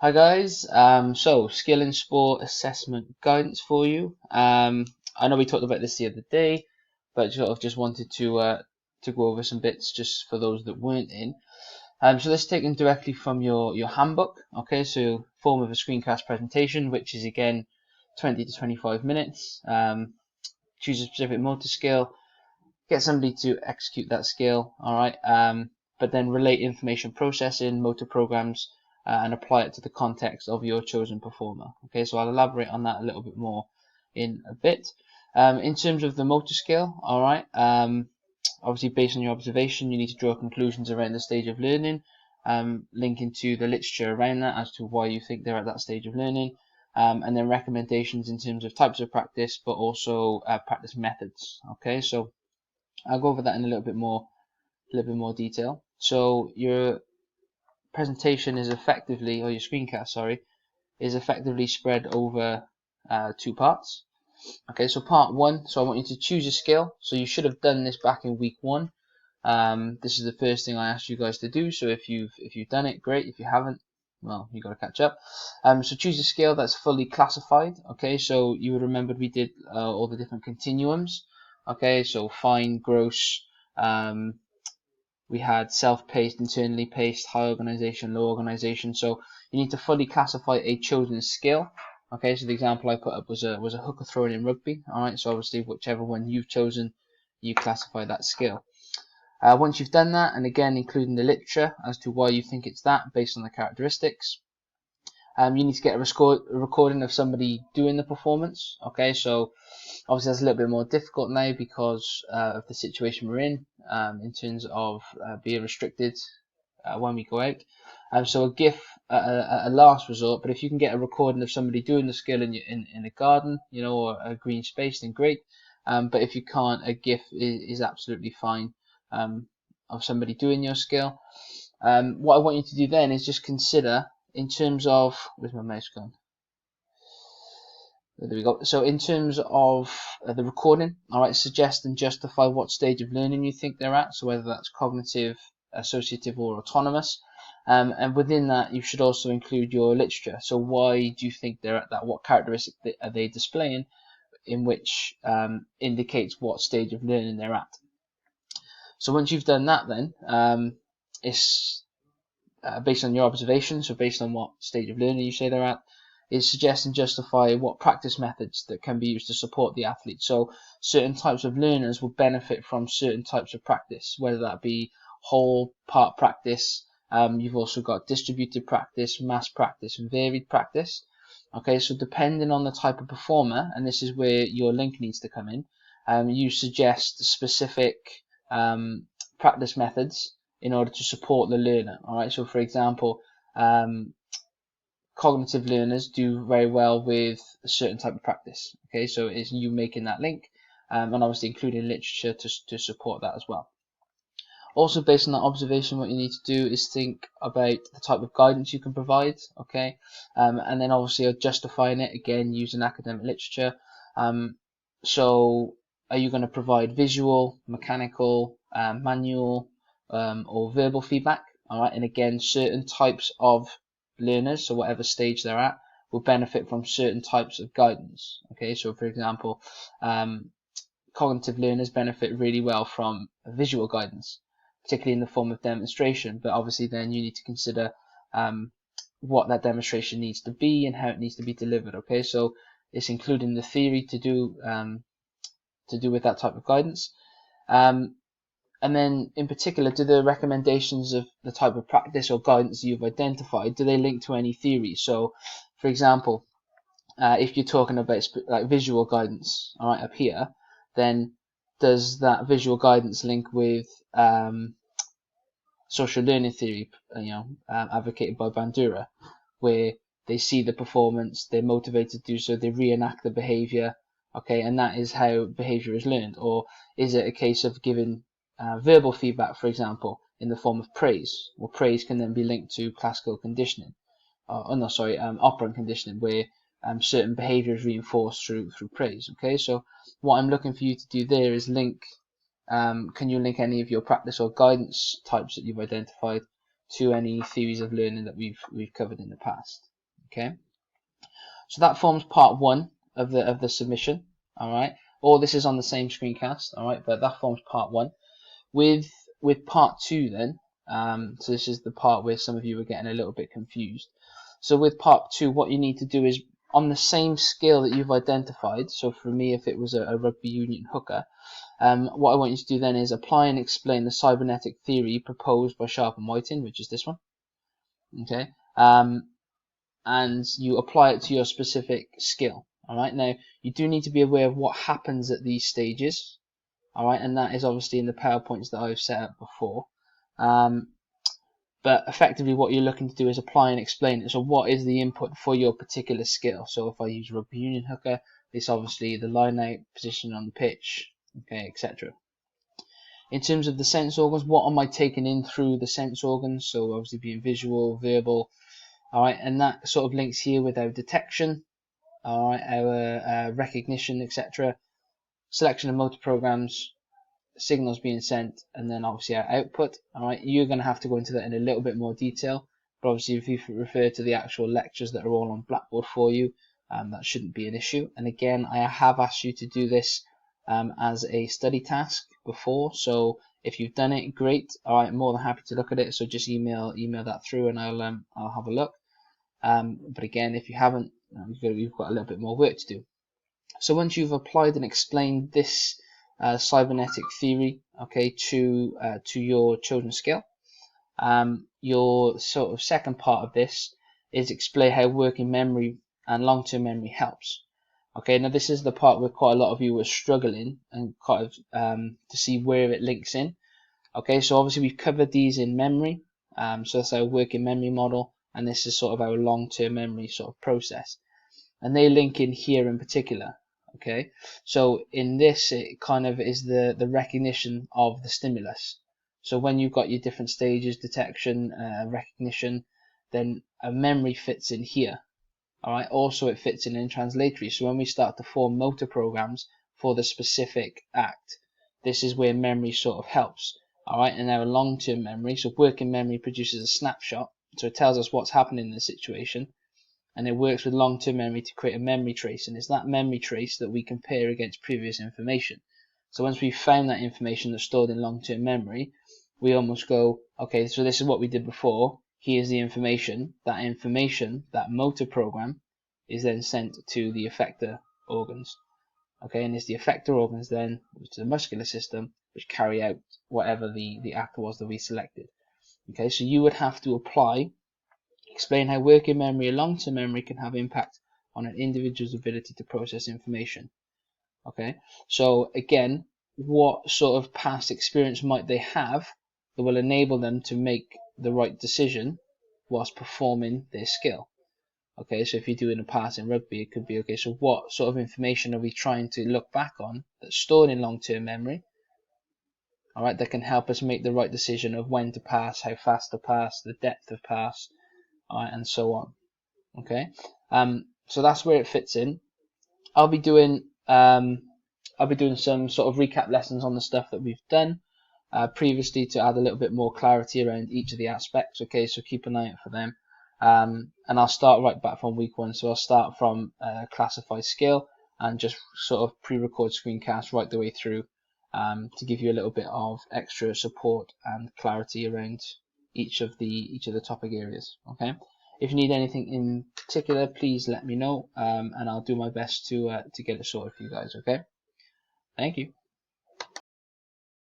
Hi guys, so skill in sport assessment guidance for you. I know we talked about this the other day, but sort of just wanted to go over some bits just for those that weren't in. So let's take them directly from your handbook. Okay, so form of a screencast presentation, which is again 20 to 25 minutes. Choose a specific motor skill, get somebody to execute that skill. All right, but then relate information processing, motor programs, and apply it to the context of your chosen performer. Okay, so I'll elaborate on that a little bit more in a bit. In terms of the motor skill, all right, obviously based on your observation, you need to draw conclusions around the stage of learning, linking to the literature around that as to why you think they're at that stage of learning, and then recommendations in terms of types of practice, but also practice methods. Okay, so I'll go over that in a little bit more detail. So your presentation is effectively, or your screencast, sorry, is effectively spread over two parts. Okay, so part one, so I want you to choose a skill. So you should have done this back in week one. This is the first thing I asked you guys to do. So if you've done it, great. If you haven't, well, you got to catch up. So choose a skill that's fully classified. Okay, so you would remember we did all the different continuums. Okay, so fine, gross, um, we had self-paced, internally paced, high organization, low organization. So you need to fully classify a chosen skill. Okay, so the example I put up was a hooker throwing in rugby. All right, so obviously whichever one you've chosen, you classify that skill. Once you've done that, and again including the literature as to why you think it's that based on the characteristics, you need to get a recording of somebody doing the performance. Okay, so obviously that's a little bit more difficult now because of the situation we're in terms of being restricted when we go out. So a GIF, a last resort, but if you can get a recording of somebody doing the skill in a garden, or a green space, then great. But if you can't, a GIF is absolutely fine of somebody doing your skill. What I want you to do then is just consider in terms of, where's my mouse gone? There we go. So in terms of the recording, all right, suggest and justify what stage of learning you think they're at. So whether that's cognitive, associative, or autonomous. And within that, you should also include your literature. So why do you think they're at that? What characteristics are they displaying in which indicates what stage of learning they're at? So once you've done that, then it's based on your observation, so based on what stage of learning you say they're at, is suggest and justify what practice methods that can be used to support the athlete. So certain types of learners will benefit from certain types of practice, whether that be whole, part practice. You've also got distributed practice, mass practice, and varied practice. Okay, so depending on the type of performer, and this is where your link needs to come in, you suggest specific practice methods in order to support the learner. All right. So, for example, cognitive learners do very well with a certain type of practice. Okay. So it's you making that link, and obviously including literature to support that as well. Also, based on that observation, what you need to do is think about the type of guidance you can provide. Okay. And then obviously justifying it again using academic literature. So are you going to provide visual, mechanical, manual, or verbal feedback? All right, and again, certain types of learners, so whatever stage they're at, will benefit from certain types of guidance. Okay, so for example, cognitive learners benefit really well from visual guidance, particularly in the form of demonstration. But obviously, then you need to consider what that demonstration needs to be and how it needs to be delivered. Okay, so it's including the theory to do with that type of guidance. And then in particular, do the recommendations of the type of practice or guidance you've identified, do they link to any theory? So, for example, if you're talking about like visual guidance, all right, up here, then does that visual guidance link with social learning theory, advocated by Bandura, where they see the performance, they're motivated to do so, they reenact the behavior, okay, and that is how behavior is learned? Or is it a case of giving verbal feedback, for example, in the form of praise? Well, praise can then be linked to classical conditioning, operant conditioning, where certain behavior is reinforced through praise. Okay, so what I'm looking for you to do there is link. Can you link any of your practice or guidance types that you've identified to any theories of learning that we've covered in the past. Okay, so that forms part 1 of the submission. All right, all this is on the same screencast. All right, but that forms part 1. With part 2 then, so this is the part where some of you are getting a little bit confused. So with part 2, what you need to do is on the same skill that you've identified. So for me, if it was a rugby union hooker, what I want you to do then is apply and explain the cybernetic theory proposed by Sharp and Whiting, which is this one. Okay, and you apply it to your specific skill. All right, now you do need to be aware of what happens at these stages. All right, and that is obviously in the PowerPoints that I've set up before. But effectively what you're looking to do is apply and explain it. So what is the input for your particular skill? So if I use rugby union hooker, it's obviously the line out, position on the pitch, okay, etc. In terms of the sense organs, what am I taking in through the sense organs? So obviously being visual, verbal, all right, and that sort of links here with our detection, all right, our recognition, etc. Selection of motor programs, signals being sent, and then obviously our output. All right, you're going to have to go into that in a little bit more detail, but obviously if you refer to the actual lectures that are all on Blackboard for you, that shouldn't be an issue. And again, I have asked you to do this as a study task before, so if you've done it, great. All right, more than happy to look at it. So just email that through, and I'll have a look. But again, if you haven't, you've got a little bit more work to do. So once you've applied and explained this cybernetic theory, okay, to your children's skill, your sort of second part of this is explain how working memory and long-term memory helps. Okay, now this is the part where quite a lot of you were struggling and kind of to see where it links in. Okay, so obviously we've covered these in memory, so that's our working memory model, and this is sort of our long-term memory sort of process, and they link in here in particular. Okay, so in this it kind of is the recognition of the stimulus. So when you've got your different stages, detection, recognition, then a memory fits in here. All right, also it fits in translatory. So when we start to form motor programs for the specific act, this is where memory sort of helps. All right, and our long-term memory, so working memory produces a snapshot, so it tells us what's happening in the situation, and it works with long-term memory to create a memory trace, and it's that memory trace that we compare against previous information. So once we've found that information that's stored in long-term memory, we almost go, okay, so this is what we did before, here's the information, that motor program, is then sent to the effector organs. Okay, and it's the effector organs then, which is the muscular system, which carry out whatever the act was that we selected. Okay, so you would have to explain how working memory and long-term memory can have impact on an individual's ability to process information. Okay, so again, what sort of past experience might they have that will enable them to make the right decision whilst performing their skill? Okay, so if you're doing a pass in rugby, it could be, okay, so what sort of information are we trying to look back on that's stored in long-term memory, all right, that can help us make the right decision of when to pass, how fast to pass, the depth of pass, all right, and so on. Okay, so that's where it fits in. I'll be doing some sort of recap lessons on the stuff that we've done previously to add a little bit more clarity around each of the aspects. Okay, so keep an eye out for them. And I'll start right back from week 1. So I'll start from classify skill and just sort of pre-record screencast right the way through to give you a little bit of extra support and clarity around each of the topic areas. Okay. If you need anything in particular, please let me know, and I'll do my best to get it sorted for you guys. Okay. Thank you.